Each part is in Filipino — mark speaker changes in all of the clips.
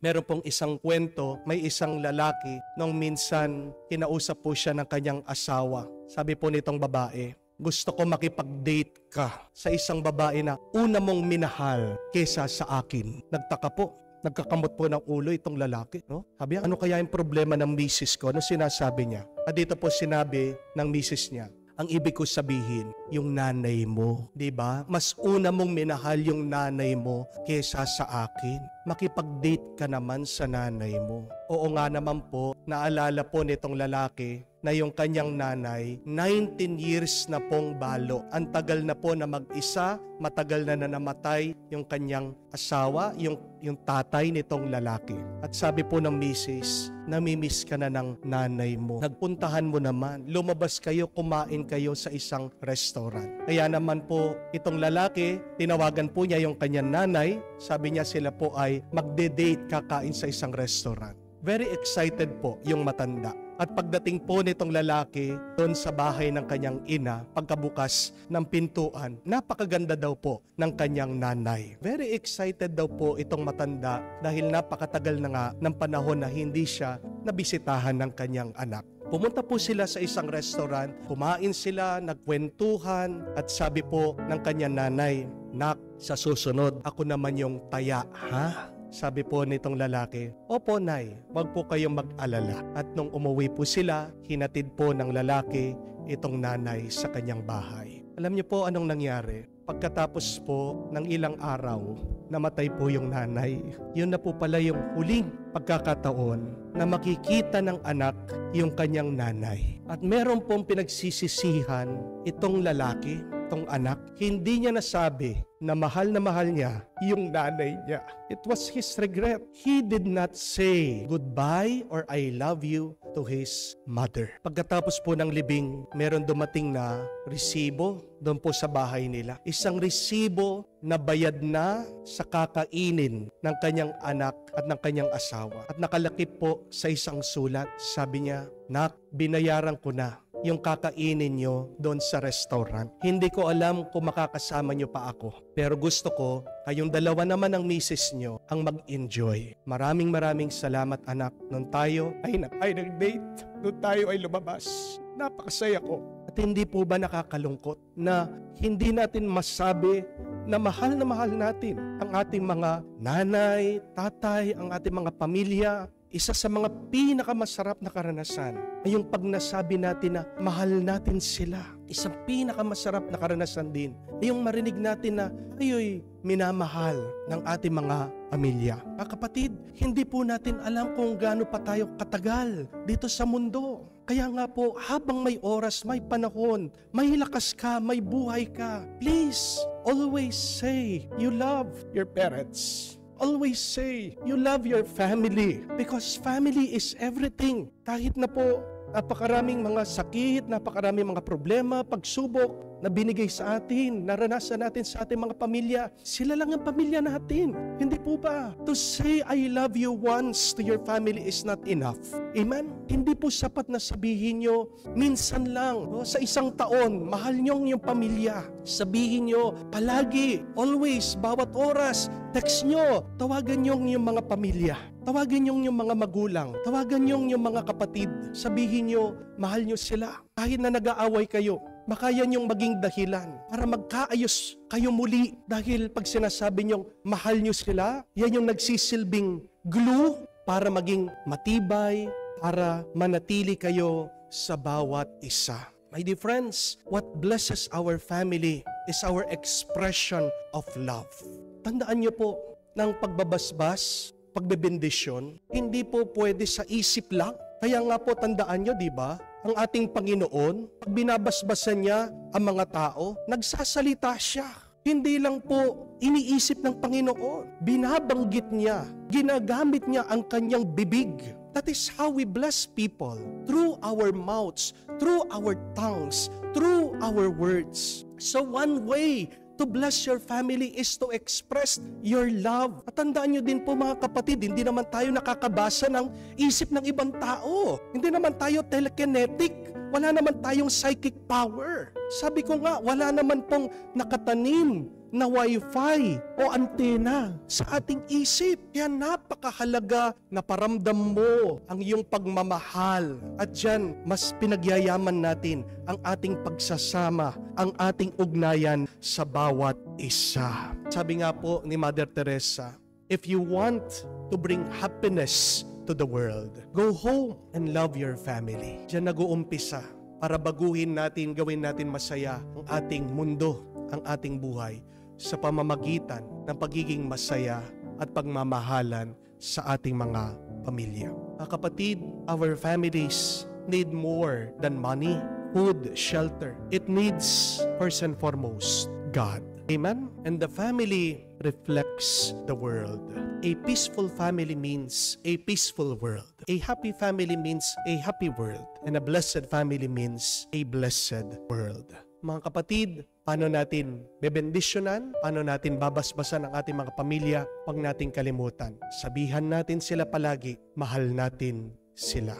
Speaker 1: Meron pong isang kwento, may isang lalaki nung minsan kinausap po siya ng kanyang asawa. Sabi po nitong babae, gusto ko makipag-date ka sa isang babae na una mong minahal kesa sa akin. Nagtaka po. Nagkakamot po ng ulo itong lalaki. No? Sabi niya, ano kaya yung problema ng misis ko? Ano sinasabi niya? At dito po sinabi ng misis niya, ang ibig ko sabihin, yung nanay mo. Diba? Mas una mong minahal yung nanay mo kesa sa akin. Makipag-date ka naman sa nanay mo. Oo nga naman po, naalala po nitong lalaki na yung kanyang nanay, 19 years na pong balo. Ang tagal na po na mag-isa, matagal na namatay yung kanyang asawa, yung tatay nitong lalaki. At sabi po ng misis, namimiss ka na ng nanay mo. Nagpuntahan mo naman, lumabas kayo, kumain kayo sa isang restaurant. Kaya naman po, itong lalaki, tinawagan po niya yung kanyang nanay, sabi niya sila po ay magde-date kakain sa isang restaurant. Very excited po yung matanda. At pagdating po nitong lalaki doon sa bahay ng kanyang ina, pagkabukas ng pintuan, napakaganda daw po ng kanyang nanay. Very excited daw po itong matanda dahil napakatagal na nga ng panahon na hindi siya nabisitahan ng kanyang anak. Pumunta po sila sa isang restaurant, kumain sila, nagkwentuhan, at sabi po ng kanyang nanay, "Nak, sa susunod, ako naman yung taya, ha?" Sabi po nitong lalaki, "Opo, Nay, wag po kayong mag-alala." At nung umuwi po sila, hinatid po ng lalaki itong nanay sa kanyang bahay. Alam niyo po anong nangyari? Pagkatapos po ng ilang araw, namatay po yung nanay. Yun na po pala yung huling pagkakataon na makikita ng anak yung kanyang nanay. At meron pong pinagsisisihan itong lalaki, itong anak. Hindi niya nasabi na mahal niya yung nanay niya. It was his regret. He did not say goodbye or I love you to his mother. Pagkatapos po ng libing, meron dumating na resibo doon po sa bahay nila. Isang resibo na bayad na sa kakainin ng kanyang anak at ng kanyang asawa. At nakalakip po sa isang sulat, sabi niya, "Nak, binayaran ko na yung kakainin nyo doon sa restaurant. Hindi ko alam kung makakasama nyo pa ako. Pero gusto ko, kayong dalawa naman ng misis nyo ang mag-enjoy. Maraming salamat anak. Noon tayo ay nag-date. Noon tayo ay lumabas. Napakasaya ko." At hindi po ba nakakalungkot na hindi natin masabi na mahal natin ang ating mga nanay, tatay, ang ating mga pamilya. Isa sa mga pinakamasarap na karanasan ay yung pag nasabi natin na mahal natin sila. Isang pinakamasarap na karanasan din ay yung marinig natin na ayoy minamahal ng ating mga pamilya. Kapatid, hindi po natin alam kung gaano pa tayo katagal dito sa mundo. Kaya nga po, habang may oras, may panahon, may lakas ka, may buhay ka, please, always say you love your parents. Always say you love your family because family is everything. Kahit na po napakaraming mga sakit, napakaraming mga problema, pagsubok na binigay sa atin, naranasan natin sa ating mga pamilya, sila lang ang pamilya natin. Hindi po ba? To say I love you once to your family is not enough. Amen? Hindi po sapat na sabihin nyo, minsan lang, no? Sa isang taon, mahal nyo yung pamilya. Sabihin nyo, palagi, always, bawat oras, text nyo, tawagan nyo yung mga pamilya. Tawagan nyo yung mga magulang. Tawagan nyo yung mga kapatid. Sabihin nyo, mahal nyo sila. Kahit na nag-aaway kayo, baka yan yung maging dahilan para magkaayos kayo muli. Dahil pag sinasabi nyo, mahal nyo sila, yan yung nagsisilbing glue para maging matibay, para manatili kayo sa bawat isa. My dear friends, what blesses our family is our expression of love. Tandaan nyo po, ng pagbabasbas, pagbebendisyon, hindi po pwede sa isip lang. Kaya nga po tandaan nyo, di ba? Ang ating Panginoon, pag binabasbasan niya ang mga tao, nagsasalita siya. Hindi lang po iniisip ng Panginoon. Binabanggit niya, ginagamit niya ang kanyang bibig. That is how we bless people. Through our mouths, through our tongues, through our words. So one way to bless your family is to express your love. At tandaan nyo din po mga kapatid, hindi naman tayo nakakabasa ng isip ng ibang tao. Hindi naman tayo telekinetic. Wala naman tayong psychic power. Sabi ko nga, wala naman pong nakatanim na wifi o antena sa ating isip. Kaya napakahalaga na paramdam mo ang iyong pagmamahal. At dyan, mas pinagyayaman natin ang ating pagsasama, ang ating ugnayan sa bawat isa. Sabi nga po ni Mother Teresa, if you want to bring happiness to the world, go home and love your family. Diyan nag-uumpisa para baguhin natin, gawin natin masaya ang ating mundo, ang ating buhay sa pamamagitan ng pagiging masaya at pagmamahalan sa ating mga pamilya. Mga kapatid, our families need more than money, food, shelter. It needs, first and foremost, God. Amen? And the family reflects the world. A peaceful family means a peaceful world. A happy family means a happy world. And a blessed family means a blessed world. Mga kapatid, paano natin bebendisyonan? Paano natin babasbasan ang ating mga pamilya? Huwag nating kalimutan. Sabihan natin sila palagi, mahal natin sila.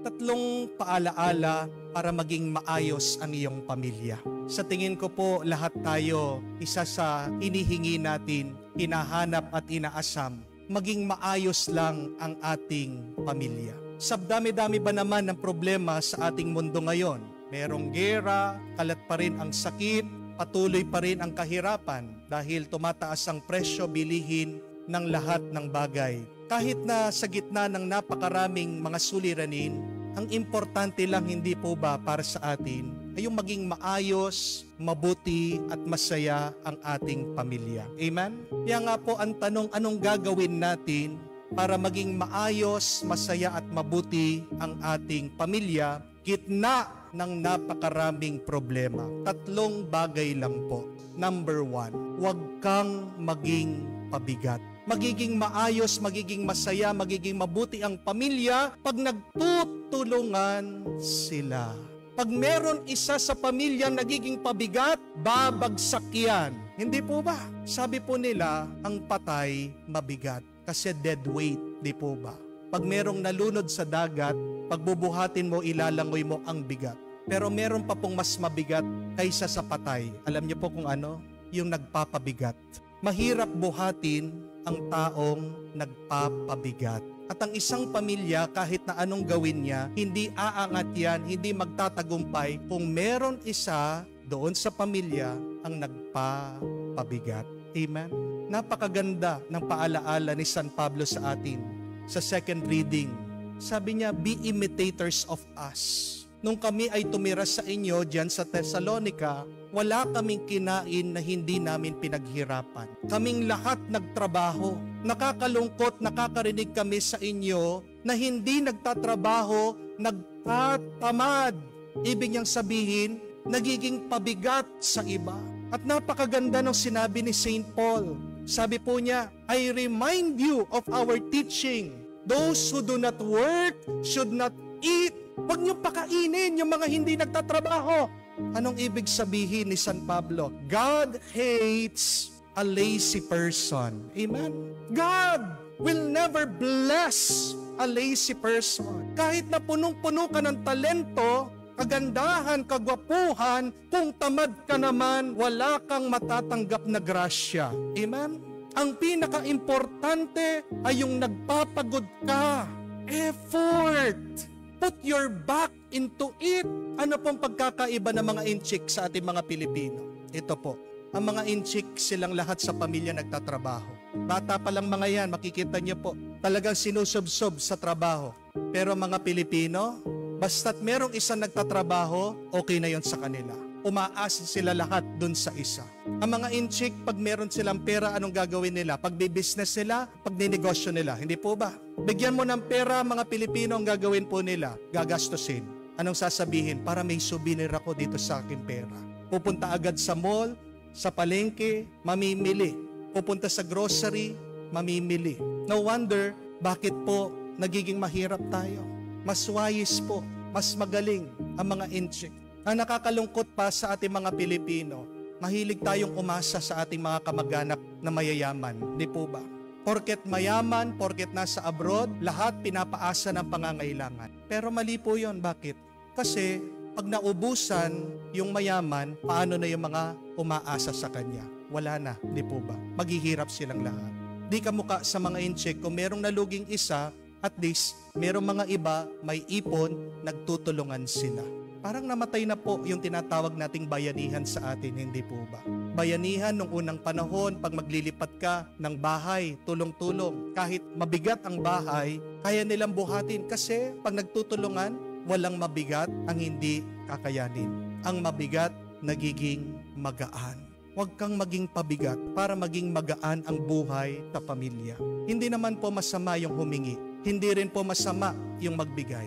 Speaker 1: Tatlong paalaala para maging maayos ang iyong pamilya. Sa tingin ko po, lahat tayo, isa sa hinihingi natin, hinahanap at inaasam, maging maayos lang ang ating pamilya. Sa dami-dami ba naman ng problema sa ating mundo ngayon? Merong gera, kalat pa rin ang sakit, patuloy pa rin ang kahirapan dahil tumataas ang presyo bilihin ng lahat ng bagay. Kahit na sa gitna ng napakaraming mga suliranin, ang importante lang hindi po ba para sa atin ay yung maging maayos, mabuti at masaya ang ating pamilya. Amen? Kaya nga po ang tanong, anong gagawin natin para maging maayos, masaya at mabuti ang ating pamilya gitna ng napakaraming problema? Tatlong bagay lang po. Number 1, huwag kang maging pabigat. Magiging maayos, magiging masaya, magiging mabuti ang pamilya pag nagtutulungan sila. Pag meron isa sa pamilya nagiging pabigat, babagsak yan. Hindi po ba? Sabi po nila, ang patay mabigat kasi dead weight, di po ba? Pag merong nalunod sa dagat, pagbubuhatin mo, ilalangoy mo ang bigat. Pero meron pa pong mas mabigat kaysa sa patay. Alam niyo po kung ano? Yung nagpapabigat. Mahirap buhatin ang taong nagpapabigat. At ang isang pamilya, kahit na anong gawin niya, hindi aangat yan, hindi magtatagumpay kung meron isa doon sa pamilya ang nagpapabigat. Amen? Napakaganda ng paalaala ni San Pablo sa atin sa second reading. Sabi niya, be imitators of us. Nung kami ay tumira sa inyo diyan sa Thessalonica, wala kaming kinain na hindi namin pinaghirapan. Kaming lahat nagtrabaho. Nakakalungkot, nakakarinig kami sa inyo na hindi nagtatrabaho, nagtatamad. Ibig niyang sabihin, nagiging pabigat sa iba. At napakaganda ng sinabi ni St. Paul. Sabi po niya, I remind you of our teaching. Those who do not work should not eat. Huwag niyong pakainin yung mga hindi nagtatrabaho. Anong ibig sabihin ni San Pablo? God hates a lazy person. Amen? God will never bless a lazy person. Kahit na punong-puno ka ng talento, kagandahan, kagwapuhan, kung tamad ka naman, wala kang matatanggap na grasya. Amen? Ang pinaka-importante ay yung nagpapagod ka. Effort. Put your back into it. Ano pong pagkakaiba ng mga inchik sa ating mga Pilipino? Ito po, ang mga inchik silang lahat sa pamilya nagtatrabaho. Bata pa lang mga yan, makikita niyo po, talagang sinusubsob sa trabaho. Pero mga Pilipino, basta't merong isang nagtatrabaho, okay na yon sa kanila. Umaasa sila lahat dun sa isa. Ang mga inchik, pag meron silang pera, anong gagawin nila? Pag business nila, pag ninegosyo nila. Hindi po ba? Bigyan mo ng pera, mga Pilipino, ang gagawin po nila, gagastusin. Anong sasabihin? Para may souvenir ako dito sa akin pera. Pupunta agad sa mall, sa palengke, mamimili. Pupunta sa grocery, mamimili. No wonder, bakit po nagiging mahirap tayo? Mas wise po, mas magaling ang mga inchik. Ang nakakalungkot pa sa ating mga Pilipino, mahilig tayong umasa sa ating mga kamag-anak na mayayaman. Di po ba? Porket mayaman, porket nasa abroad, lahat pinapaasa ng pangangailangan. Pero mali po yun. Bakit? Kasi pag naubusan yung mayaman, paano na yung mga umaasa sa kanya? Wala na, di po ba? Maghihirap silang lahat. Di kamuka sa mga incheck, kung merong naluging isa, at least merong mga iba, may ipon, nagtutulungan sila. Parang namatay na po yung tinatawag nating bayanihan sa atin, hindi po ba? Bayanihan nung unang panahon, pag maglilipat ka ng bahay, tulong-tulong. Kahit mabigat ang bahay, kaya nilang buhatin kasi pag nagtutulungan, walang mabigat ang hindi kakayanin. Ang mabigat, nagiging magaan. Huwag kang maging pabigat para maging magaan ang buhay sa pamilya. Hindi naman po masama yung humingi. Hindi rin po masama yung magbigay.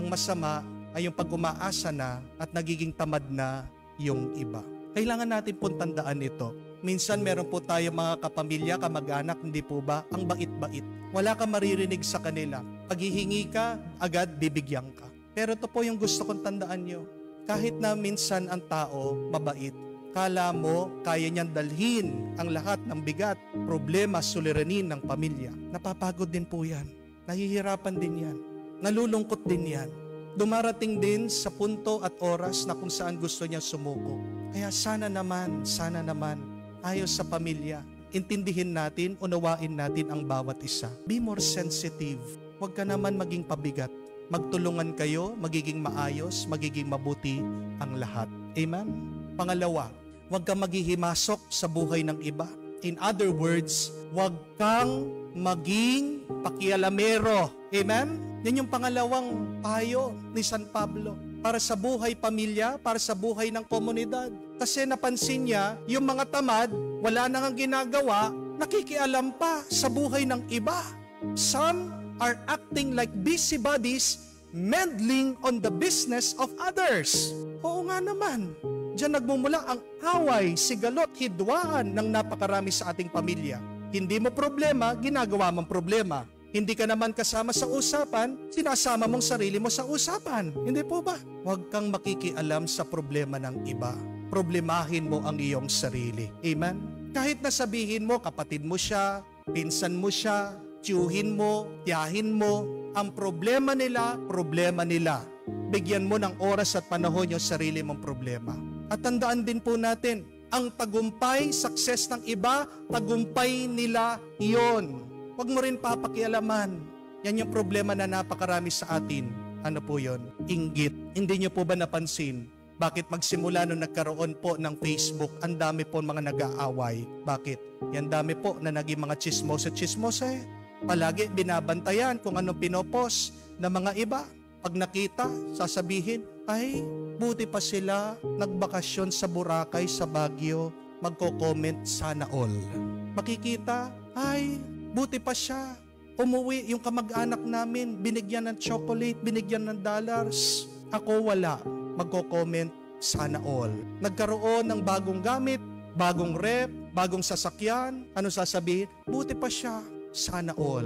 Speaker 1: Ang masama ay yung pag-umaasa na at nagiging tamad na yung iba. Kailangan natin pong tandaan ito. Minsan meron po tayo mga kapamilya, kamag-anak, hindi po ba? Ang bait-bait. Wala kang maririnig sa kanila. Pag hihingi ka, agad bibigyan ka. Pero ito po yung gusto kong tandaan nyo. Kahit na minsan ang tao mabait, kala mo kaya niyang dalhin ang lahat ng bigat, problema, suliranin ng pamilya. Napapagod din po yan. Nahihirapan din yan. Nalulungkot din yan. Dumarating din sa punto at oras na kung saan gusto niya sumuko. Kaya sana naman, ayos sa pamilya. Intindihin natin, unawain natin ang bawat isa. Be more sensitive. Huwag ka naman maging pabigat. Magtulungan kayo, magiging maayos, magiging mabuti ang lahat. Amen? Pangalawa, huwag kang maghihimasok sa buhay ng iba. In other words, huwag kang maging pakialamero. Amen? Yan yung pangalawang payo ni San Pablo para sa buhay pamilya, para sa buhay ng komunidad. Kasi napansin niya, yung mga tamad, wala nang ginagawa, nakikialam pa sa buhay ng iba. Some are acting like busybodies, meddling on the business of others. Oo nga naman. Diyan nagmumula ang away, sigalot, hidwaan ng napakarami sa ating pamilya. Hindi mo problema, ginagawa mong problema. Hindi ka naman kasama sa usapan, sinasama mong sarili mo sa usapan. Hindi po ba? Huwag kang makikialam sa problema ng iba. Problemahin mo ang iyong sarili. Amen? Kahit na sabihin mo, kapatid mo siya, pinsan mo siya, tiyuhin mo, tiyahin mo, ang problema nila. Bigyan mo ng oras at panahon yung sarili mong problema. At tandaan din po natin, ang tagumpay, success ng iba, tagumpay nila iyon. Huwag mo rin papakialaman. Yan yung problema na napakarami sa atin. Ano po yon? Inggit. Hindi nyo po ba napansin? Bakit magsimula nung nagkaroon po ng Facebook, ang dami po mga nag-aaway? Bakit? Yan dami po na naging mga chismosa eh. Palagi binabantayan kung anong pinopost ng mga iba. Pag nakita, sasabihin, ay, buti pa sila nagbakasyon sa Boracay, sa Baguio, magko-comment sana all. Makikita, ay, buti pa siya. Umuwi yung kamag-anak namin, binigyan ng chocolate, binigyan ng dollars. Ako wala, magko-comment sana all. Nagkaroon ng bagong gamit, bagong rep, bagong sasakyan. Ano sasabihin? Buti pa siya, sana all.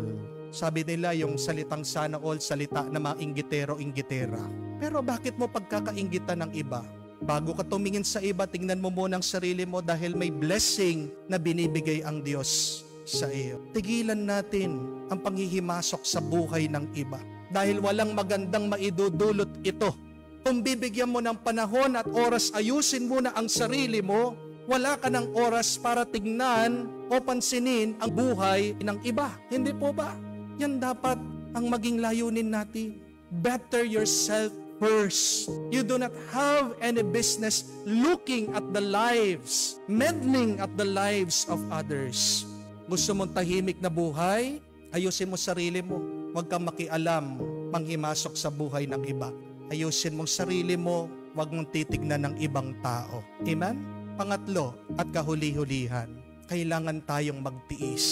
Speaker 1: Sabi nila yung salitang sana all, salita na mga inggitero-inggitera. Pero bakit mo pagkakainggitan ng iba? Bago ka tumingin sa iba, tingnan mo muna ang sarili mo dahil may blessing na binibigay ang Diyos sa iyo. Tigilan natin ang panghihimasok sa buhay ng iba dahil walang magandang maidudulot ito. Kung bibigyan mo ng panahon at oras, ayusin mo na ang sarili mo, wala ka ng oras para tignan o pansinin ang buhay ng iba. Hindi po ba? Yan dapat ang maging layunin natin. Better yourself first. You do not have any business looking at the lives, meddling at the lives of others. Gusto mong tahimik na buhay? Ayusin mo sarili mo. Huwag kang makialam, manghimasok sa buhay ng iba. Ayusin mong sarili mo, huwag mong titignan ng ibang tao. Amen? Pangatlo, at kahuli-hulihan, kailangan tayong magtiis.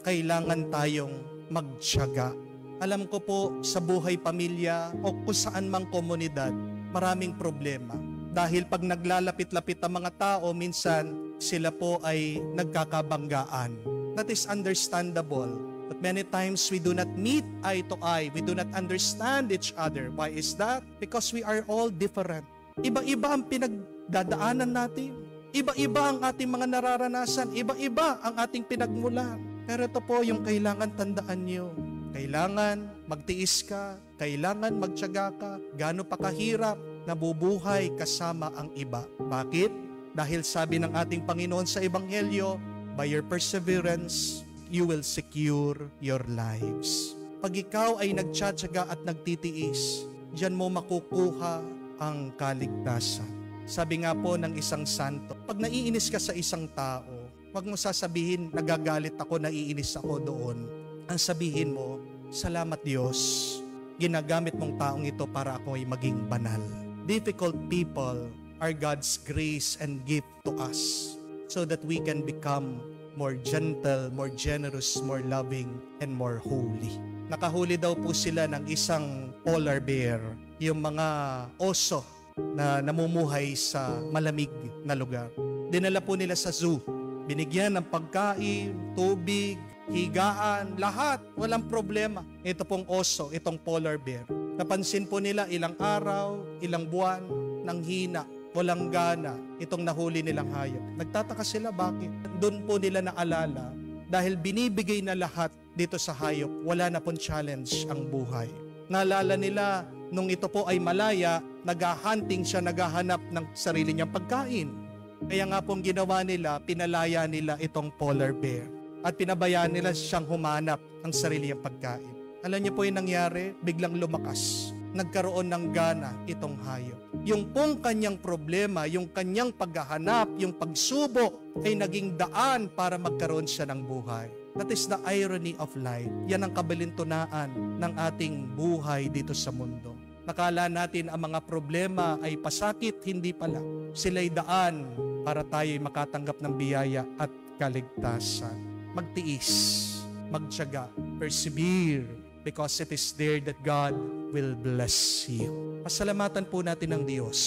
Speaker 1: Kailangan tayong magtiyaga. Alam ko po sa buhay pamilya o kung saan mang komunidad, maraming problema. Dahil pag naglalapit-lapit ang mga tao, minsan sila po ay nagkakabanggaan. That is understandable. But many times we do not meet eye to eye. We do not understand each other. Why is that? Because we are all different. Iba-iba ang pinagdadaanan natin. Iba-iba ang ating mga nararanasan. Iba-iba ang ating pinagmulan. Pero ito po yung kailangan tandaan nyo. Kailangan magtiis ka, kailangan magtiyaga ka, gaano pa kahirap, nabubuhay kasama ang iba. Bakit? Dahil sabi ng ating Panginoon sa Ebanghelyo, by your perseverance, you will secure your lives. Pag ikaw ay nagtsatsaga at nagtitiis, diyan mo makukuha ang kaligtasan. Sabi nga po ng isang santo, pag naiinis ka sa isang tao, huwag mo sasabihin, nagagalit ako, naiinis ako doon. Ang sabihin mo, salamat Diyos, ginagamit mong taong ito para ako ay maging banal. Difficult people are God's grace and gift to us so that we can become more gentle, more generous, more loving, and more holy. Nakahuli daw po sila ng isang polar bear, yung mga oso na namumuhay sa malamig na lugar. Dinala po nila sa zoo. Binigyan ng pagkain, tubig, higaan, lahat. Walang problema. Ito pong oso, itong polar bear. Napansin po nila ilang araw, ilang buwan, nang hina, walang gana, itong nahuli nilang hayop. Nagtataka sila bakit. Doon po nila naalala, dahil binibigay na lahat dito sa hayop, wala na pong challenge ang buhay. Naalala nila, nung ito po ay malaya, nag-hunting siya, naghahanap ng sarili niyang pagkain. Kaya nga pong ginawa nila, pinalaya nila itong polar bear. At pinabayaan nila siyang humanap ng sarili niyang pagkain. Alam niyo po yung nangyari? Biglang lumakas. Nagkaroon ng gana itong hayop. Yung pong kanyang problema, yung kanyang paghahanap, yung pagsubok, ay naging daan para magkaroon siya ng buhay. That is the irony of life. Yan ang kabalintunaan ng ating buhay dito sa mundo. Nakala natin ang mga problema ay pasakit, hindi pala. Sila'y daan para tayo'y makatanggap ng biyaya at kaligtasan. Magtiis, magtiyaga, persevere, because it is there that God will bless you. Pasalamatan po natin ng Diyos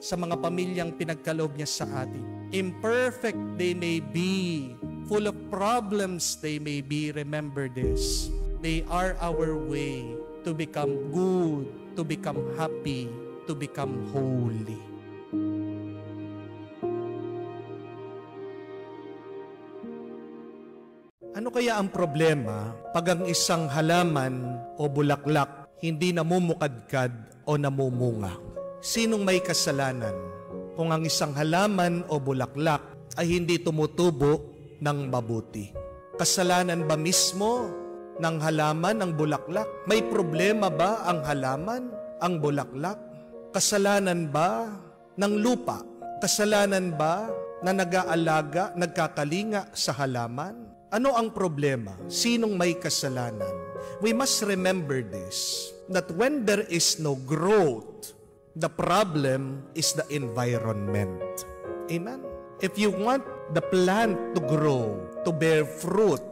Speaker 1: sa mga pamilyang pinagkaloob niya sa atin. Imperfect they may be, full of problems they may be, remember this. They are our way to become good, to become happy, to become holy. Ano kaya ang problema pag ang isang halaman o bulaklak hindi namumukadkad o namumunga? Sinong may kasalanan kung ang isang halaman o bulaklak ay hindi tumutubo ng mabuti? Kasalanan ba mismo ng halaman ang bulaklak? May problema ba ang halaman, ang bulaklak? Kasalanan ba ng lupa? Kasalanan ba na nag-aalaga, nagkakalinga sa halaman? Ano ang problema? Sinong may kasalanan? We must remember this, that when there is no growth, the problem is the environment. Amen? If you want the plant to grow, to bear fruit,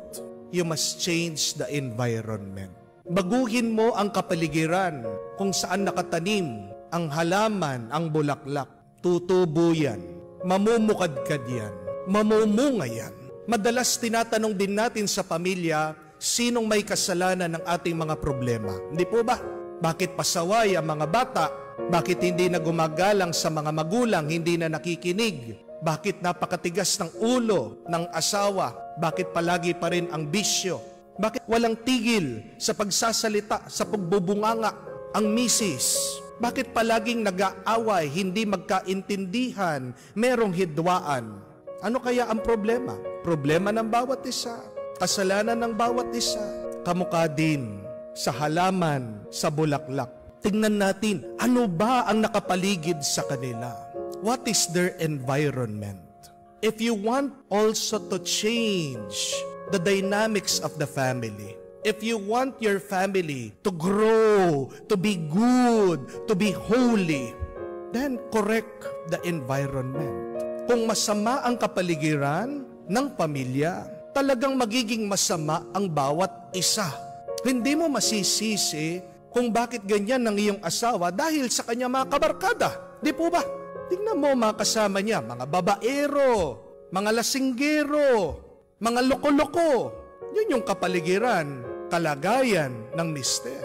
Speaker 1: you must change the environment. Baguhin mo ang kapaligiran kung saan nakatanim ang halaman, ang bulaklak. Tutubo yan, mamumukadkad yan, mamumunga yan. Madalas tinatanong din natin sa pamilya, sinong may kasalanan ng ating mga problema? Hindi po ba? Bakit pasaway ang mga bata? Bakit hindi na gumagalang sa mga magulang, hindi na nakikinig? Bakit napakatigas ng ulo ng asawa? Bakit palagi pa rin ang bisyo? Bakit walang tigil sa pagsasalita, sa pagbubunganga ang misis? Bakit palaging nag-aaway, hindi magkaintindihan, merong hidwaan? Ano kaya ang problema? Problema ng bawat isa, kasalanan ng bawat isa. Kamukha din sa halaman, sa bulaklak. Tingnan natin, ano ba ang nakapaligid sa kanila? What is their environment? If you want also to change the dynamics of the family, if you want your family to grow, to be good, to be holy, then correct the environment. Kung masama ang kapaligiran ng pamilya, talagang magiging masama ang bawat isa. Hindi mo masisisi kung bakit ganyan ng iyong asawa dahil sa kanya mga kabarkada. Di po ba? Tingnan mo mga kasama niya, mga babaero, mga lasinggero, mga loko-loko. Yun yung kapaligiran, kalagayan ng mister.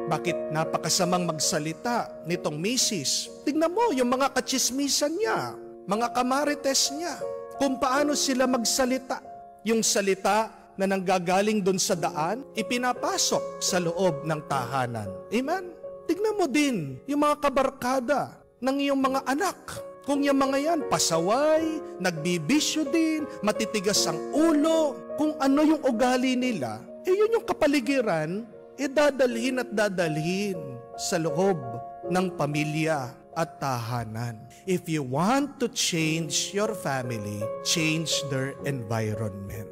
Speaker 1: Bakit napakasamang magsalita nitong misis? Tingnan mo yung mga katsismisan niya, mga kamarites niya, kung paano sila magsalita. Yung salita na nanggagaling doon sa daan, ipinapasok sa loob ng tahanan. Amen? Tignan mo din yung mga kabarkada ng iyong mga anak. Kung yung mga yan, pasaway, nagbibisyo din, matitigas ang ulo, kung ano yung ugali nila, yun yung kapaligiran, dadalhin at dadalhin sa loob ng pamilya at tahanan. If you want to change your family, change their environment.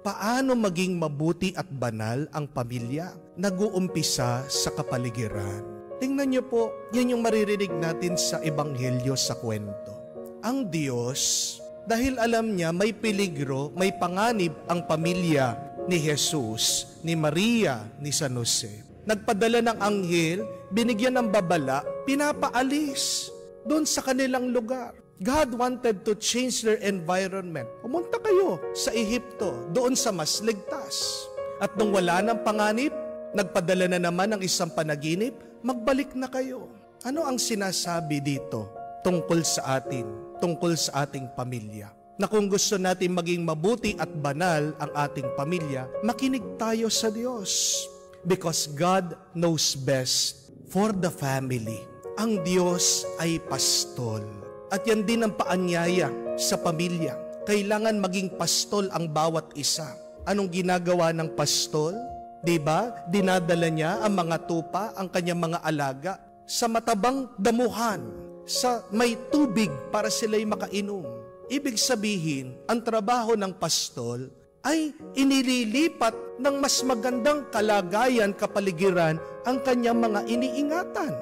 Speaker 1: Paano maging mabuti at banal ang pamilya? Nag-uumpisa sa kapaligiran. Tingnan niyo po, yan yung maririnig natin sa Ebanghelyo sa kwento. Ang Diyos, dahil alam niya may peligro, may panganib ang pamilya ni Jesus, ni Maria, ni San Jose. Nagpadala ng anghel, binigyan ng babala, pinapaalis doon sa kanilang lugar. God wanted to change their environment. Pumunta kayo sa Ehipto, doon sa mas ligtas. At nung wala ng panganib, nagpadala na naman ng isang panaginip, magbalik na kayo. Ano ang sinasabi dito tungkol sa atin, tungkol sa ating pamilya? Na kung gusto natin maging mabuti at banal ang ating pamilya, makinig tayo sa Diyos. Because God knows best for the family. Ang Diyos ay pastol. At yan din ang paanyaya sa pamilya. Kailangan maging pastol ang bawat isa. Anong ginagawa ng pastol? Diba? Dinadala niya ang mga tupa, ang kanyang mga alaga sa matabang damuhan, sa may tubig para sila'y makainom. Ibig sabihin, ang trabaho ng pastol ay inililipat ng mas magandang kalagayan, kapaligiran ang kanyang mga iniingatan.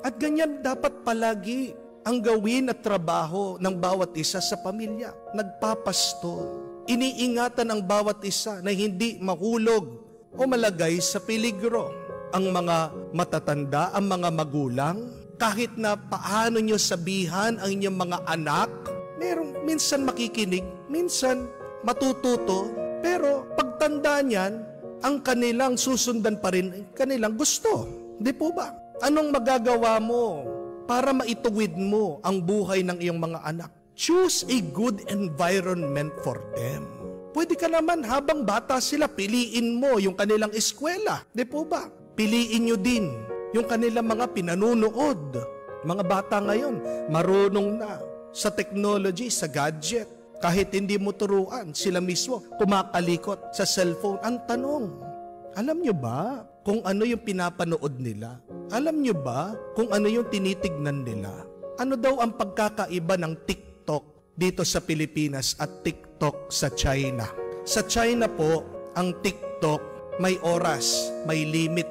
Speaker 1: At ganyan dapat palagi ang gawin at trabaho ng bawat isa sa pamilya. Nagpapastol. Iniingatan ang bawat isa na hindi mahulog o malagay sa peligro. Ang mga matatanda, ang mga magulang, kahit na paano nyo sabihan ang inyong mga anak, minsan makikinig, minsan matututo, pero pagtanda niyan, ang kanilang susundan pa rin, kanilang gusto. Di po ba? Anong magagawa mo para maituwid mo ang buhay ng iyong mga anak? Choose a good environment for them. Pwede ka naman habang bata sila, piliin mo yung kanilang eskwela. Di po ba? Piliin nyo din yung kanilang mga pinanunood. Mga bata ngayon, marunong na sa technology, sa gadget. Kahit hindi mo turuan, sila mismo kumakalikot sa cellphone. Ang tanong, alam nyo ba kung ano yung pinapanood nila? Alam nyo ba kung ano yung tinitignan nila? Ano daw ang pagkakaiba ng TikTok dito sa Pilipinas at TikTok sa China? Sa China po, ang TikTok may oras, may limit.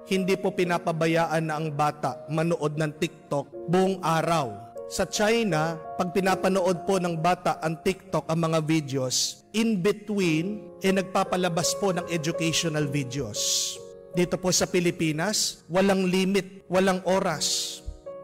Speaker 1: Hindi po pinapabayaan na ang bata manood ng TikTok buong araw. Sa China, pag pinapanood po ng bata ang TikTok, ang mga videos, in between, nagpapalabas po ng educational videos. Dito po sa Pilipinas, walang limit, walang oras.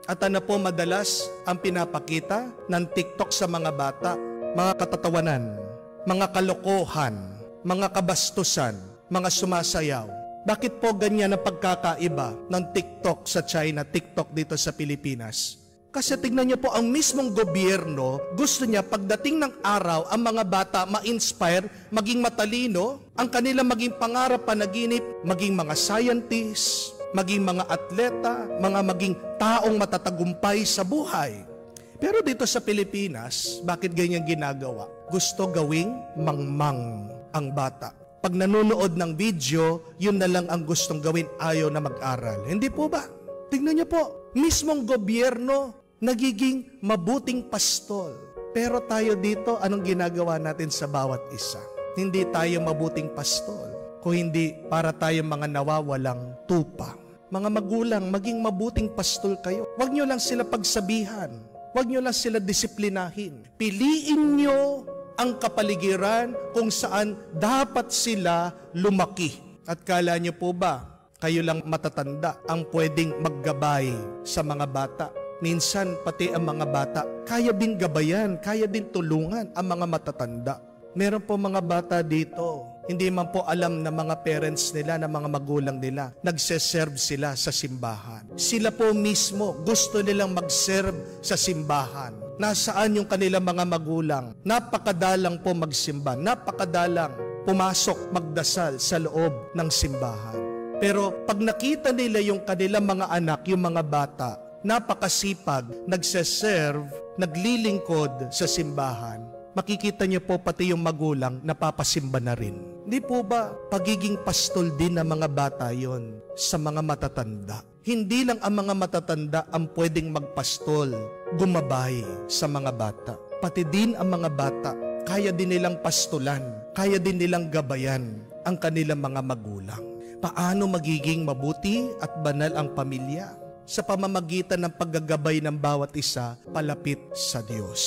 Speaker 1: At ano po madalas ang pinapakita ng TikTok sa mga bata? Mga katatawanan, mga kalokohan, mga kabastusan, mga sumasayaw. Bakit po ganyan ang pagkakaiba ng TikTok sa China, TikTok dito sa Pilipinas? Kasi tignan niyo po, ang mismong gobyerno, gusto niya pagdating ng araw, ang mga bata ma-inspire, maging matalino, ang kanila maging pangarap, panaginip, maging mga scientists, maging mga atleta, maging taong matatagumpay sa buhay. Pero dito sa Pilipinas, bakit ganyan ginagawa? Gusto gawing mangmang ang bata. Pag nanonood ng video, yun na lang ang gustong gawin, ayaw na mag-aral. Hindi po ba? Tignan niyo po, mismong gobyerno, nagiging mabuting pastol. Pero tayo dito, anong ginagawa natin sa bawat isa? Hindi tayo mabuting pastol, kung hindi para tayo mga nawawalang tupa. Mga magulang, maging mabuting pastol kayo. Huwag nyo lang sila pagsabihan. Huwag nyo lang sila disiplinahin. Piliin nyo ang kapaligiran kung saan dapat sila lumaki. At kala nyo po ba, kayo lang matatanda ang pwedeng maggabay sa mga bata? Minsan, pati ang mga bata, kaya din gabayan, kaya din tulungan ang mga matatanda. Meron po mga bata dito, hindi man po alam na mga parents nila, na mga magulang nila, nagseserve sila sa simbahan. Sila po mismo, gusto nilang mag-serve sa simbahan. Nasaan yung kanilang mga magulang? Napakadalang po magsimba, napakadalang pumasok magdasal sa loob ng simbahan. Pero pag nakita nila yung kanilang mga anak, yung mga bata, napakasipag, nagseserve, naglilingkod sa simbahan, makikita niyo po pati yung magulang napapasimba na rin. Hindi po ba pagiging pastol din ng mga bata yon sa mga matatanda? Hindi lang ang mga matatanda ang pwedeng magpastol, gumabay sa mga bata. Pati din ang mga bata, kaya din nilang pastulan, kaya din nilang gabayan ang kanilang mga magulang. Paano magiging mabuti at banal ang pamilya? Sa pamamagitan ng paggagabay ng bawat isa palapit sa Diyos.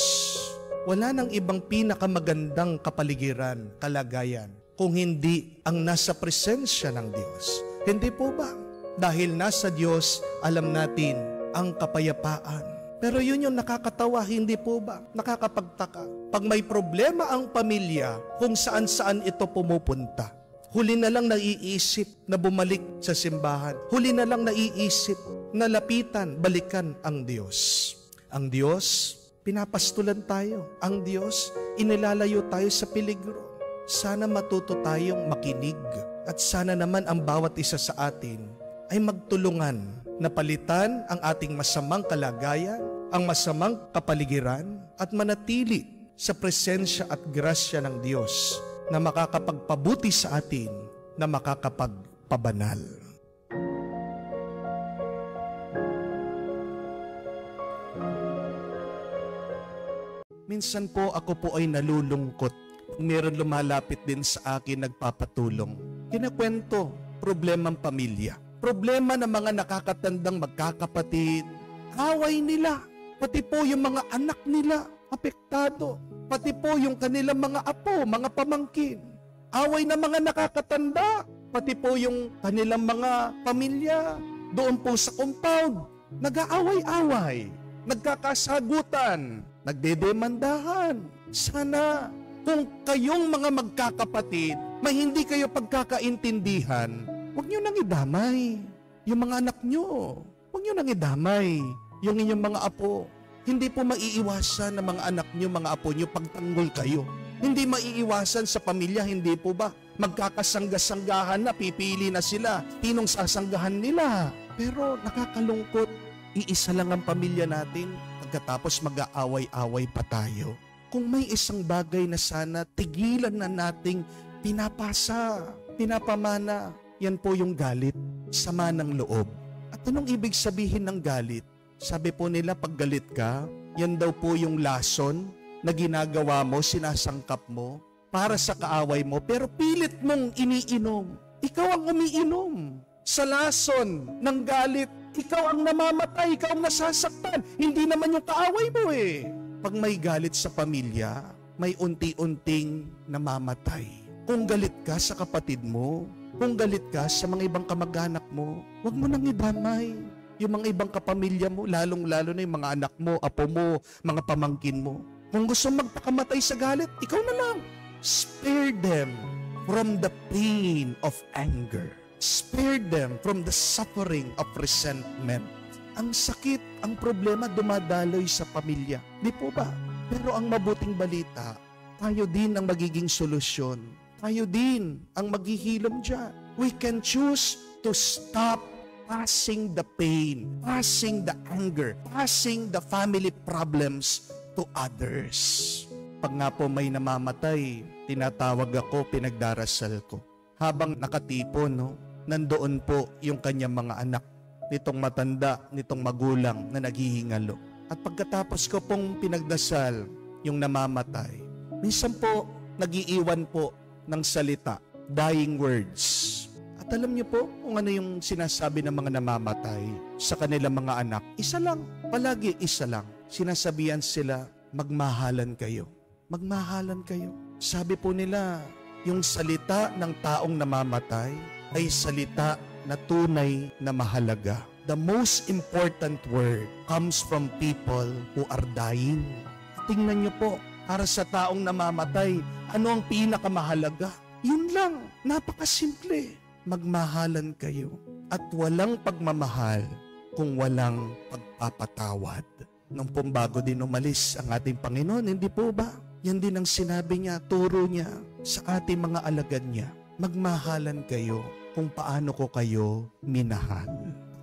Speaker 1: Wala nang ibang pinakamagandang kapaligiran, kalagayan, kung hindi ang nasa presensya ng Diyos. Hindi po ba? Dahil nasa Diyos, alam natin ang kapayapaan. Pero yun yung nakakatawa, hindi po ba? Nakakapagtaka. Pag may problema ang pamilya, kung saan-saan ito pumupunta, huli na lang naiisip na bumalik sa simbahan. Huli na lang naiisip na lapitan, balikan ang Diyos. Ang Diyos, pinapastulan tayo. Ang Diyos, inilalayo tayo sa peligro. Sana matuto tayong makinig. At sana naman ang bawat isa sa atin ay magtulungan na palitan ang ating masamang kalagayan, ang masamang kapaligiran, at manatili sa presensya at grasya ng Diyos na makakapagpabuti sa atin, na makakapagpabanal. Minsan po ako po ay nalulungkot kung meron lumalapit din sa akin nagpapatulong. Kinakwento, problemang pamilya. Problema ng mga nakakatandang magkakapatid. Away nila. Pati po yung mga anak nila apektado. Pati po yung kanilang mga apo, mga pamangkin. Away ng mga nakakatanda. Pati po yung kanilang mga pamilya. Doon po sa compound. Nag-aaway-away. Nagkakasagutan. Nagdedemandahan. Sana kung kayong mga magkakapatid, may hindi kayo pagkakaintindihan, huwag nyo nang idamay yung mga anak nyo. Huwag nyo nang idamay yung inyong mga apo. Hindi po maiiwasan ng mga anak nyo, mga apo nyo, pagtanggol kayo. Hindi maiiwasan sa pamilya, hindi po ba? Magkakasangga-sanggahan na, pipili na sila. Tinong sasanggahan nila. Pero nakakalungkot, iisa lang ang pamilya natin, pagkatapos mag-aaway-away pa tayo. Kung may isang bagay na sana tigilan na nating pinapasa, pinapamana, yan po yung galit, sama ng loob. At anong ibig sabihin ng galit? Sabi po nila, pag galit ka, yan daw po yung lason na ginagawa mo, sinasangkap mo, para sa kaaway mo, pero pilit mong iniinom. Ikaw ang umiinom. Sa lason ng galit, ikaw ang namamatay, ikaw ang nasasaktan. Hindi naman yung kaaway mo eh. Pag may galit sa pamilya, may unti-unting namamatay. Kung galit ka sa kapatid mo, kung galit ka sa mga ibang kamag-anak mo, huwag mo nang idamay yung mga ibang kapamilya mo, lalong-lalo na yung mga anak mo, apo mo, mga pamangkin mo. Kung gusto magpakamatay sa galit, ikaw na lang. Spare them from the pain of anger. Spare them from the suffering of resentment. Ang sakit, ang problema dumadaloy sa pamilya. Di po ba? Pero ang mabuting balita, tayo din ang magiging solusyon. Tayo din ang maghihilom dyan. We can choose to stop passing the pain, passing the anger, passing the family problems to others. Pag nga po may namamatay, tinatawag ako, pinagdarasal ko. Habang nakatipon, nandoon po yung kanyang mga anak, nitong matanda, nitong magulang na naghihingalo. At pagkatapos ko pong pinagdasal yung namamatay, minsan po nagiiwan po ng salita, dying words. At alam niyo po kung ano yung sinasabi ng mga namamatay sa kanilang mga anak. Isa lang, palagi isa lang. Sinasabihan sila, magmahalan kayo. Magmahalan kayo. Sabi po nila, yung salita ng taong namamatay ay salita na tunay na mahalaga. The most important word comes from people who are dying. Tingnan niyo po, para sa taong namamatay, ano ang pinakamahalaga? Yun lang, napakasimple. Magmahalan kayo. At walang pagmamahal kung walang pagpapatawad. Nung pumbago din umalis ang ating Panginoon, hindi po ba? Yan din ang sinabi niya, turo niya.
Speaker 2: sa ating mga alagad niya. Magmahalan kayo kung paano ko kayo minahal.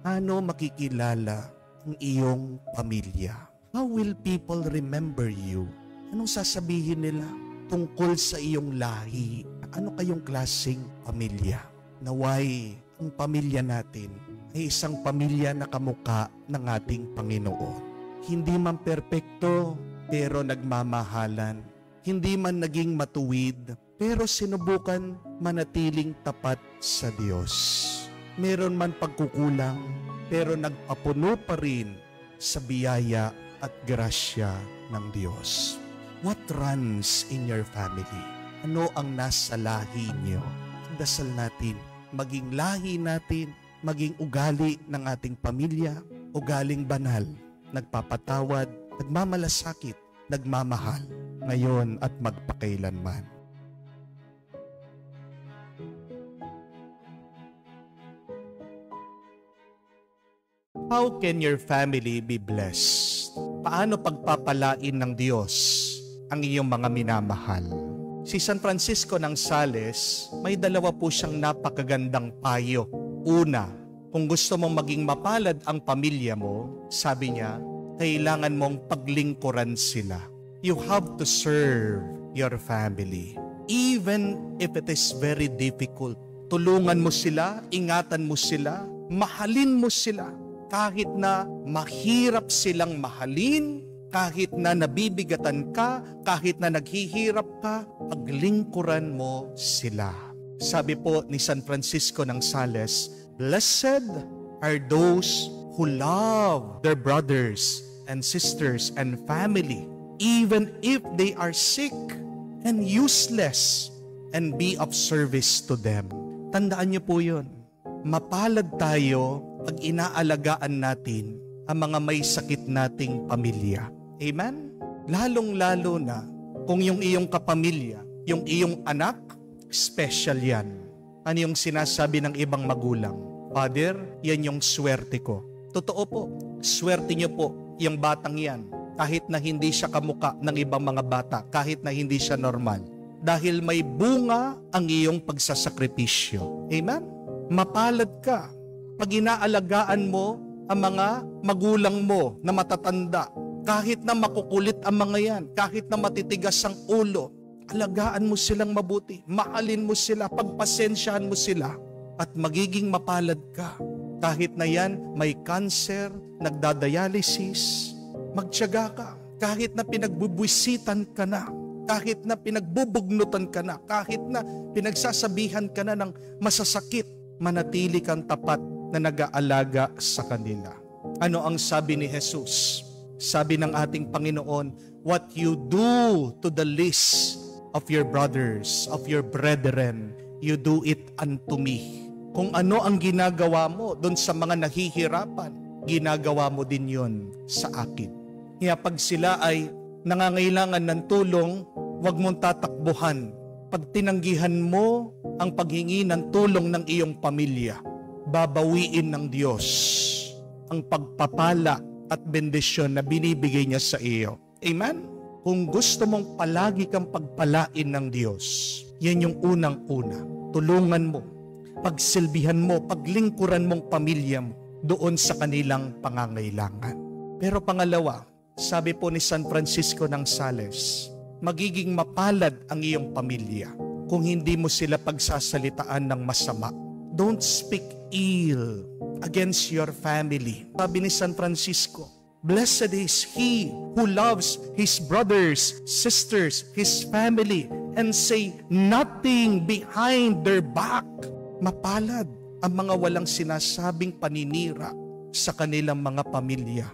Speaker 2: Ano makikilala ang iyong pamilya? How will people remember you? Anong sasabihin nila tungkol sa iyong lahi? Ano kayong klaseng pamilya? Naway ang pamilya natin ay isang pamilya na kamukha ng ating Panginoon. Hindi man perpekto, pero nagmamahalan. Hindi man naging matuwid, pero sinubukan manatiling tapat sa Diyos. Meron man pagkukulang, pero nagpapuno pa rin sa biyaya at grasya ng Diyos. What runs in your family? Ano ang nasa lahi niyo? Dasal natin, maging lahi natin, maging ugali ng ating pamilya, ugaling banal, nagpapatawad, nagmamalasakit, nagmamahal, ngayon at magpakailanman. How can your family be blessed? Paano pagpapalain ng Diyos ang iyong mga minamahal? Si San Francisco ng Sales, may dalawa po siyang napakagandang payo. Una, kung gusto mong maging mapalad ang pamilya mo, sabi niya, kailangan mong paglingkuran sila. You have to serve your family. Even if it is very difficult, tulungan mo sila, ingatan mo sila, mahalin mo sila. Kahit na mahirap silang mahalin, kahit na nabibigatan ka, kahit na naghihirap ka, paglingkuran mo sila. Sabi po ni San Francisco ng Sales, blessed are those who love their brothers and sisters and family, even if they are sick and useless, and be of service to them. Tandaan niyo po yun. Mapalad tayo pag inaalagaan natin ang mga may sakit nating pamilya. Amen? Lalong-lalo na kung yung iyong kapamilya, yung iyong anak, special yan. Ano yung sinasabi ng ibang magulang? Father, yan yung swerte ko. Totoo po, swerte niyo po yung batang yan. Kahit na hindi siya kamuka ng ibang mga bata, kahit na hindi siya normal. Dahil may bunga ang iyong pagsasakripisyo. Amen? Mapalad ka pag inaalagaan mo ang mga magulang mo na matatanda. Kahit na makukulit ang mga yan, kahit na matitigas ang ulo, alagaan mo silang mabuti, mahalin mo sila, pagpasensyahan mo sila, at magiging mapalad ka. Kahit na yan may cancer, nagdadialysis, magtiyaga ka. Kahit na pinagbubwisitan ka na, kahit na pinagbubugnutan ka na, kahit na pinagsasabihan ka na ng masasakit, manatili kang tapat na nag-aalaga sa kanila. Ano ang sabi ni Jesus? Sabi ng ating Panginoon, what you do to the least of your brothers, of your brethren, you do it unto me. Kung ano ang ginagawa mo doon sa mga nahihirapan, ginagawa mo din yon sa akin. Kaya pag sila ay nangangailangan ng tulong, huwag mong tatakbuhan. Pag tinanggihan mo ang paghingi ng tulong ng iyong pamilya, babawiin ng Diyos ang pagpapala at bendisyon na binibigay niya sa iyo. Amen? Kung gusto mong palagi kang pagpalain ng Diyos, yan yung unang-una. Tulungan mo, pagsilbihan mo, paglingkuran mong pamilya mo doon sa kanilang pangangailangan. Pero pangalawa, sabi po ni San Francisco ng Sales, magiging mapalad ang iyong pamilya kung hindi mo sila pagsasalitaan ng masama. Don't speak ill against your family. Sabi ni San Francisco, blessed is he who loves his brothers, sisters, his family, and say nothing behind their back. Mapalad ang mga walang sinasabing paninira sa kanilang mga pamilya.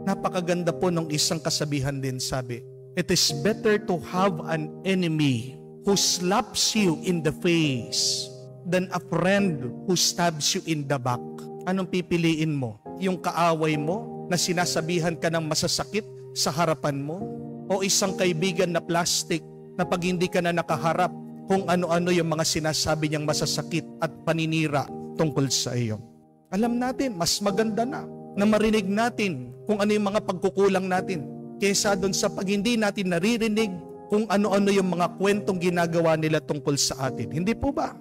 Speaker 2: Napakaganda po ng isang kasabihan din, sabi, it is better to have an enemy who slaps you in the face than a friend who stabs you in the back. Anong pipiliin mo? Yung kaaway mo na sinasabihan ka ng masasakit sa harapan mo? O isang kaibigan na plastic na pag hindi ka na nakaharap kung ano-ano yung mga sinasabi niyang masasakit at paninira tungkol sa iyo? Alam natin, mas maganda na marinig natin kung ano yung mga pagkukulang natin kesa doon sa pag hindi natin naririnig kung ano-ano yung mga kwentong ginagawa nila tungkol sa atin. Hindi po ba?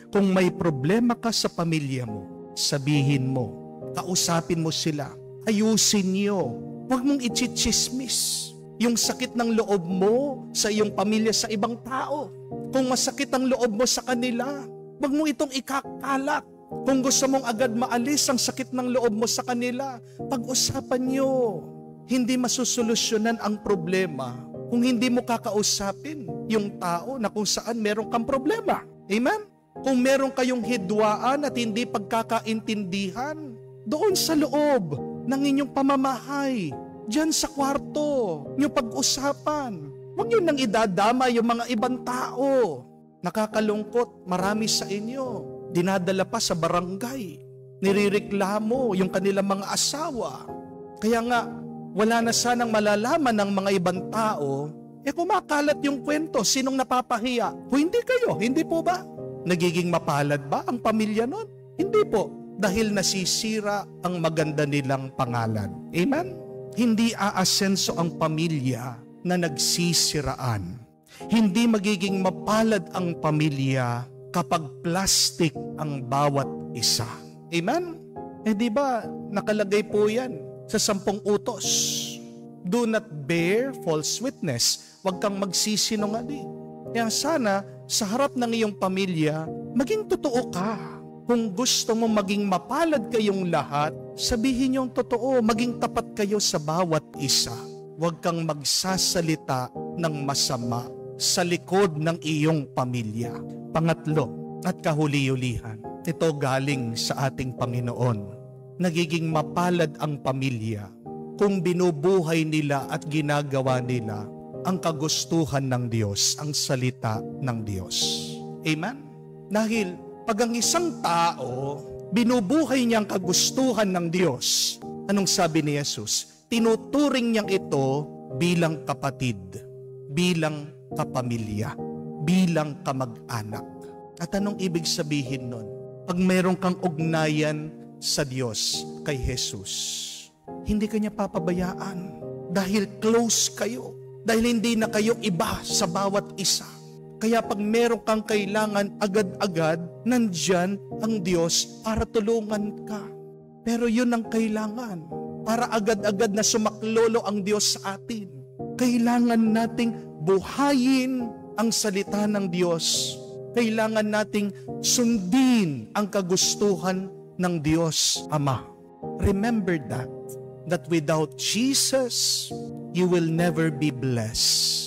Speaker 2: Kung may problema ka sa pamilya mo, sabihin mo, kausapin mo sila, ayusin niyo. Huwag mong ichichismis yung sakit ng loob mo sa iyong pamilya sa ibang tao. Kung masakit ang loob mo sa kanila, huwag mong itong ikakalat. Kung gusto mong agad maalis ang sakit ng loob mo sa kanila, pag-usapan nyo. Hindi masusolusyonan ang problema kung hindi mo kakausapin yung tao na kung saan meron kang problema. Amen? Kung meron kayong hidwaan at hindi pagkakaintindihan, doon sa loob ng inyong pamamahay, diyan sa kwarto, nyo pag-usapan. Huwag nyo nang idadama yung mga ibang tao. Nakakalungkot, marami sa inyo, dinadala pa sa barangay. Nirireklamo yung kanilang mga asawa. Kaya nga, wala na sanang malalaman ng mga ibang tao, kumakalat yung kwento, sinong napapahiya? Hindi kayo, hindi po ba? Nagiging mapalad ba ang pamilya nun? Hindi po, dahil nasisira ang maganda nilang pangalan. Amen? Hindi aasenso ang pamilya na nagsisiraan. Hindi magiging mapalad ang pamilya kapag plastic ang bawat isa. Amen? Di ba, nakalagay po yan sa 10 utos. Do not bear false witness. Huwag kang magsisinungaling. Kaya sana, sa harap ng iyong pamilya, maging totoo ka. Kung gusto mo maging mapalad kayong lahat, sabihin yung totoo, maging tapat kayo sa bawat isa. Huwag kang magsasalita ng masama sa likod ng iyong pamilya. Pangatlo, at kahuli-ulihan, ito galing sa ating Panginoon. Nagiging mapalad ang pamilya kung binubuhay nila at ginagawa nila ang kagustuhan ng Diyos, ang salita ng Diyos. Amen? Dahil pag ang isang tao, binubuhay niyang kagustuhan ng Diyos, anong sabi ni Jesus? Tinuturing niyang ito bilang kapatid, bilang kapamilya, bilang kamag-anak. At anong ibig sabihin nun? Pag meron kang ugnayan sa Diyos, kay Jesus, hindi ka niya papabayaan dahil close kayo, dahil hindi na kayo iba sa bawat isa. Kaya pag meron kang kailangan, agad-agad, nandyan ang Diyos para tulungan ka. Pero yun ang kailangan. Para agad-agad na sumaklolo ang Diyos sa atin. Kailangan nating buhayin ang salita ng Diyos. Kailangan nating sundin ang kagustuhan ng Diyos Ama. Remember that without Jesus, you will never be blessed.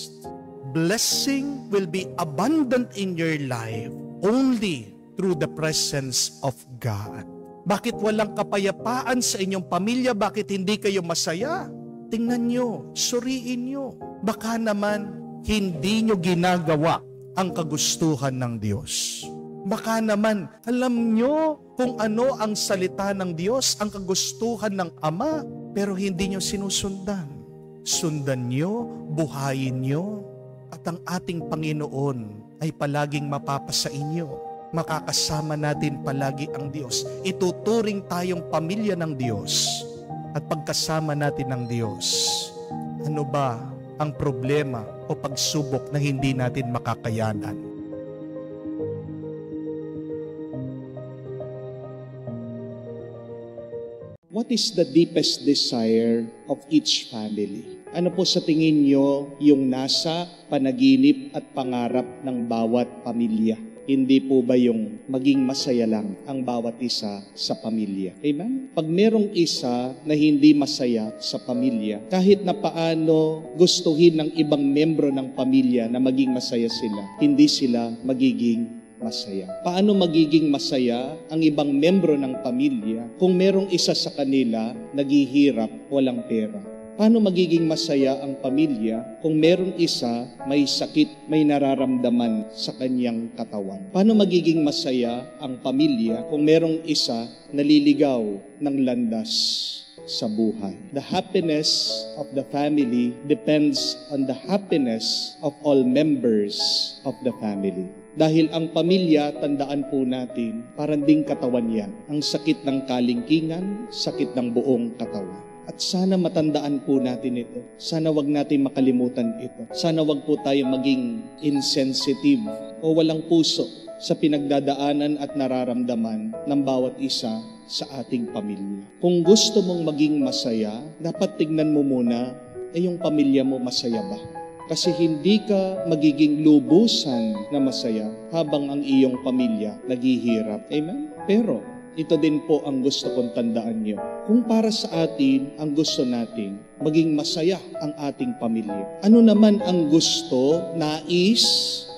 Speaker 2: Blessing will be abundant in your life only through the presence of God. Bakit walang kapayapaan sa inyong pamilya? Bakit hindi kayo masaya? Tingnan nyo, suriin nyo. Baka naman hindi nyo ginagawa ang kagustuhan ng Diyos. Baka naman alam nyo kung ano ang salita ng Diyos, ang kagustuhan ng Ama, pero hindi nyo sinusundan. Sundan nyo, buhayin nyo, at ang ating Panginoon ay palaging mapapasa inyo. Makakasama natin palagi ang Diyos. Ituturing tayong pamilya ng Diyos. At pagkasama natin ng Diyos, ano ba ang problema o pagsubok na hindi natin makakayanan?
Speaker 3: What is the deepest desire of each family? Ano po sa tingin nyo yung nasa panaginip at pangarap ng bawat pamilya? Hindi po ba yung maging masaya lang ang bawat isa sa pamilya? Amen? Pag merong isa na hindi masaya sa pamilya, kahit na paano gustuhin ng ibang membro ng pamilya na maging masaya sila, hindi sila magiging masaya. Paano magiging masaya ang ibang membro ng pamilya kung merong isa sa kanila naghihirap, walang pera? Paano magiging masaya ang pamilya kung merong isa may sakit, may nararamdaman sa kanyang katawan? Paano magiging masaya ang pamilya kung merong isa naliligaw ng landas sa buhay? The happiness of the family depends on the happiness of all members of the family. Dahil ang pamilya, tandaan po natin, parang ding katawan yan. Ang sakit ng kalingkingan, sakit ng buong katawan. At sana matandaan po natin ito. Sana wag natin makalimutan ito. Sana wag po tayo maging insensitive o walang puso sa pinagdadaanan at nararamdaman ng bawat isa sa ating pamilya. Kung gusto mong maging masaya, dapat tignan mo muna, yung pamilya mo masaya ba? Kasi hindi ka magiging lubusan na masaya habang ang iyong pamilya naghihirap. Amen? Pero, ito din po ang gusto kong tandaan nyo. Kung para sa atin, ang gusto natin, maging masaya ang ating pamilya. Ano naman ang gusto, nais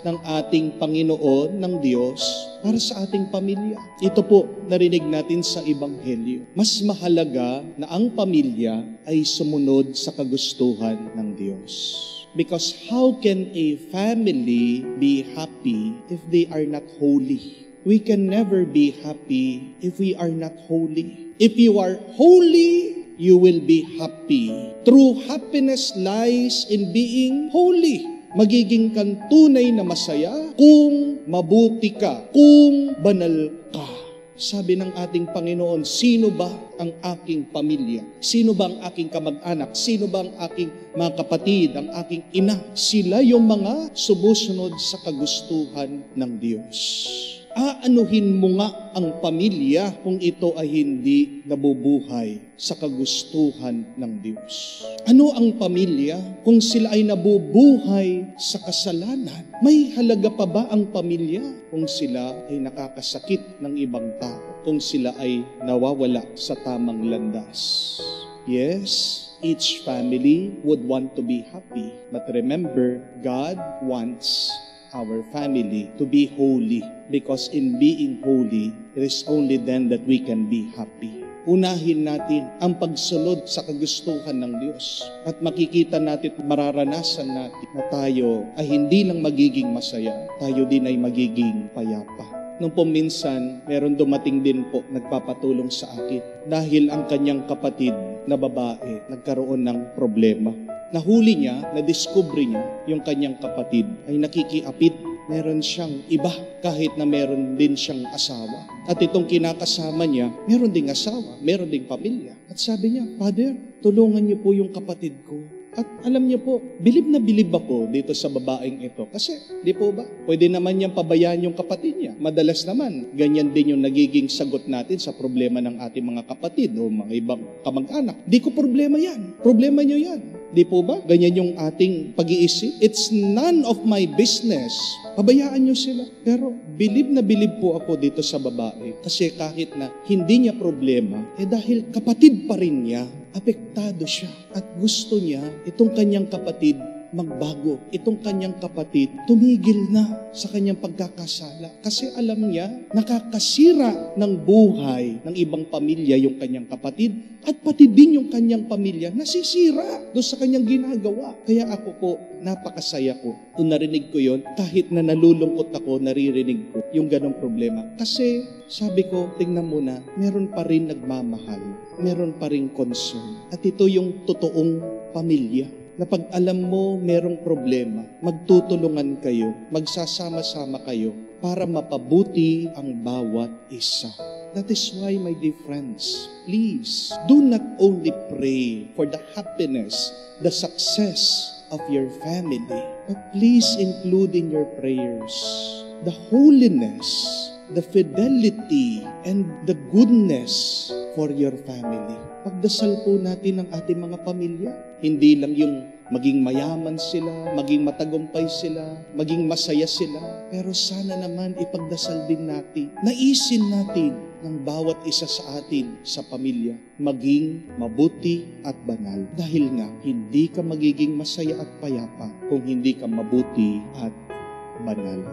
Speaker 3: ng ating Panginoon, ng Diyos, para sa ating pamilya? Ito po, narinig natin sa Ebanghelyo. Mas mahalaga na ang pamilya ay sumunod sa kagustuhan ng Diyos. Because how can a family be happy if they are not holy? We can never be happy if we are not holy. If you are holy, you will be happy. True happiness lies in being holy. Magiging kang tunay na masaya kung mabuti ka, kung banal ka. Sabi ng ating Panginoon, sino ba ang aking pamilya? Sino ba ang aking kamag-anak? Sino ba ang aking mga kapatid, ang aking ina? Sila yung mga sumusunod sa kagustuhan ng Diyos. Aanuhin mo nga ang pamilya kung ito ay hindi nabubuhay sa kagustuhan ng Diyos. Ano ang pamilya kung sila ay nabubuhay sa kasalanan? May halaga pa ba ang pamilya kung sila ay nakakasakit ng ibang tao? Kung sila ay nawawala sa tamang landas? Yes, each family would want to be happy. But remember, God wants our family to be holy, because in being holy, it is only then that we can be happy. Unahin natin ang pagsunod sa kagustuhan ng Diyos at makikita natin, mararanasan natin na tayo ay hindi lang magiging masaya, tayo din ay magiging payapa. Nung po minsan, meron dumating din po nagpapatulong sa akin dahil ang kanyang kapatid na babae nagkaroon ng problema. Nahuli niya, nadiskubre niya, yung kanyang kapatid ay nakikiapid. Meron siyang iba kahit na meron din siyang asawa. At itong kinakasama niya, meron ding asawa, meron ding pamilya. At sabi niya, Father, tulungan niyo po yung kapatid ko. At alam niyo po, bilib na bilib ako dito sa babaeng ito. Kasi, di po ba? Pwede naman niyang pabayaan yung kapatid niya. Madalas naman, ganyan din yung nagiging sagot natin sa problema ng ating mga kapatid o mga ibang kamag-anak. Di ko problema yan. Problema niyo yan. Di po ba? Ganyan yung ating pag-iisip. It's none of my business. Pabayaan niyo sila. Pero bilib na bilib po ako dito sa babae. Kasi kahit na hindi niya problema, dahil kapatid pa rin niya, apektado siya. At gusto niya, itong kanyang kapatid magbago. Itong kanyang kapatid tumigil na sa kanyang pagkakasala. Kasi alam niya, nakakasira ng buhay ng ibang pamilya yung kanyang kapatid at pati din yung kanyang pamilya nasisira doon sa kanyang ginagawa. Kaya ako po, napakasaya ko. Kung narinig ko yon, kahit na nalulungkot ako, naririnig ko yung ganong problema. Kasi sabi ko, tingnan mo na, meron pa rin nagmamahal. Meron pa rin concern. At ito yung totoong pamilya. Na pag alam mo merong problema, magtutulungan kayo, magsasama-sama kayo para mapabuti ang bawat isa. That is why, my dear friends, please, do not only pray for the happiness, the success of your family, but please include in your prayers the holiness, the fidelity, and the goodness for your family. Pagdasal po natin ang ating mga pamilya. Hindi lang yung maging mayaman sila, maging matagumpay sila, maging masaya sila. Pero sana naman ipagdasal din natin, naisin natin ng bawat isa sa atin sa pamilya, maging mabuti at banal. Dahil nga, hindi ka magiging masaya at payapa kung hindi ka mabuti at banal.